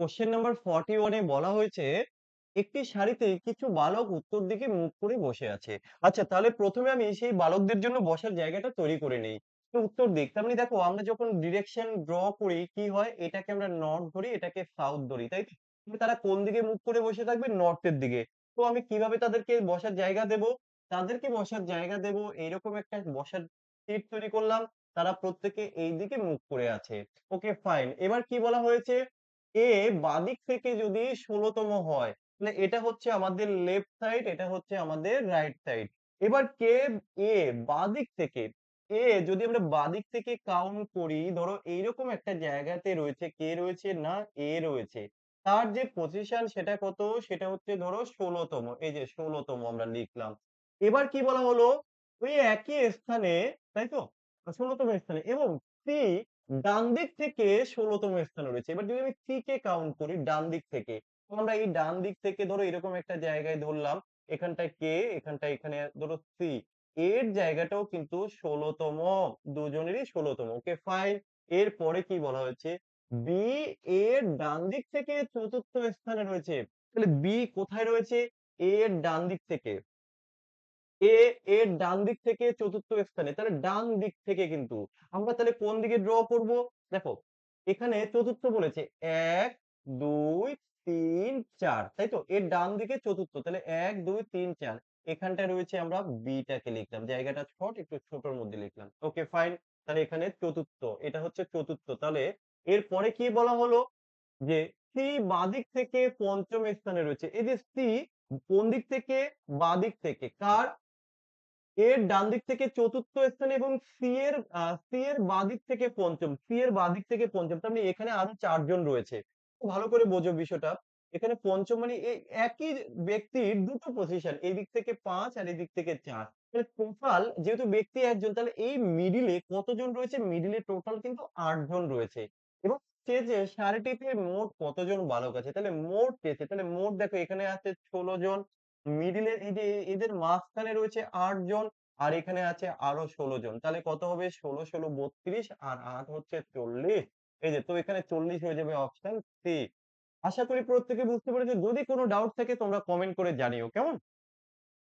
Question number 41 এ বলা হয়েছে, একটি সারিতে কিছু বালক উত্তর দিকে মুখ করে বসে আছে। আচ্ছা, তাহলে ১ম এ আমি সেই বালকদের জন্য বসার জায়গাটা তৈরি করে নেই। তো উত্তর দিক, তার মানে দেখো আমরা যখন ডিরেকশন ড্র করি কি হয়? এটাকে আমরা নর্থ ধরি, এটাকে সাউথ ধরি, তাই তো? কিন্তু তারা কোন দিকে মুখ করে বসে থাকবে? নর্থ এর দিকে। তো আমি কিভাবে তাদেরকে বসার জায়গা দেব? তাদেরকে বসার জায়গা দেব, এইরকম একটা বসার সিট তৈরি করলাম। তারা প্রত্যেকে এই দিকে মুখ করে আছে। ওকে, ফাইন। এবার কি বলা হয়েছে? এ বাদিক থেকে যদি ১৬ তম হয়, তাহলে এটা হচ্ছে আমাদের লেফট সাইড, এটা হচ্ছে আমাদের রাইট সাইড। এবার এ বাদিক থেকে, যদি আমরা বাদিক থেকে কাউন্ট করি, ধরো এইরকম একটা জায়গাতে রয়েছে, কে রয়েছে? না, এ রয়েছে। তার যে পজিশন সেটা কত? সেটা হচ্ছে ধরো ১৬ তম। এই যে ১৬ তম আমরা লিখলাম। এবার কি বলা হলো? ওই একই স্থানে, তাই তো? ১৬ তম স্থানে এবং সি ডান দিক থেকে ১৬ তম স্থানে রয়েছে। এবার যদি আমি সি কে কাউন্ট করি ডান দিক থেকে, তো আমরা এই ডান দিক থেকে ধরো এরকম একটা জায়গায় ধরলাম। এখানটায় কে, এখানটায় এখানে ধরো সি। এর জায়গাটাও কিন্তু ১৬ তম। দুজনেরই ১৬ তম। ওকে, ফাইন। এরপরে কি বলা হয়েছে? বি এর ডান দিক থেকে ৪র্থ স্থানে রয়েছে। তাহলে বি কোথায় রয়েছে? এ এর ডান দিক থেকে। এ এর ডান দিক থেকে ৪র্থ স্থানে। তাহলে ডান দিক থেকে কিন্তু। আমরা তাহলে কোন দিকে ড্র করব? দেখো, এখানে ৪র্থ বলেছে। ১, ২, ৩, ৪, তাই তো? এর ডান দিকে ৪র্থ। তাহলে ১, ২, ৩, ৪। এখানটায় রয়েছে, আমরা বি টাকে লিখলাম। জায়গাটা শর্ট, একটু ছোটর মধ্যে লিখলাম। ওকে, ফাইন। তাহলে এখানে ৪র্থ। এটা হচ্ছে ৪র্থ। তাহলে এরপরে কি বলা হলো? যে সি বাঁদিক থেকে ৫ম স্থানে রয়েছে। এই যে সি কোন দিক থেকে? বাঁদিক থেকে। কার? এর ডান দিক থেকে ৪র্থ স্থানে এবং সি এর বাঁদিক থেকে ৫ম। সি এর বাঁদিক থেকে ৫ম। তার মানে এখানে আরো ৪ জন রয়েছে। খুব ভালো করে বোঝো বিষয়টা। এখানে ৫ম মানে একই ব্যক্তির দুটো পজিশন। এদিক থেকে ৫ আর এদিক থেকে ৪। তাহলে টোটাল যেহেতু ব্যক্তি একজন, তাহলে এই মিডল এ কতজন রয়েছে? মিডল এ টোটাল কিন্তু ৮ জন রয়েছে। এবং যে সারিটিতে মোট কতজন বালক আছে? তাহলে মোট চেয়েছে। তাহলে মোট দেখো এখানে আছে ১৬ জন। মিডল এ এই যে এদের মাঝখানে রয়েছে ৮ জন। আর এখানে আছে আরো ১৬ জন। তাহলে কত হবে? ১৬, ১৬ ৩২ আর ৮ হচ্ছে ৪০। এই যে, তো এখানে ৪০ হয়ে যাবে অপশন সি। আশা করি প্রত্যেকে বুঝতে পেরেছো। যদি কোন ডাউট থাকে তোমরা কমেন্ট করে জানিও। কেমন?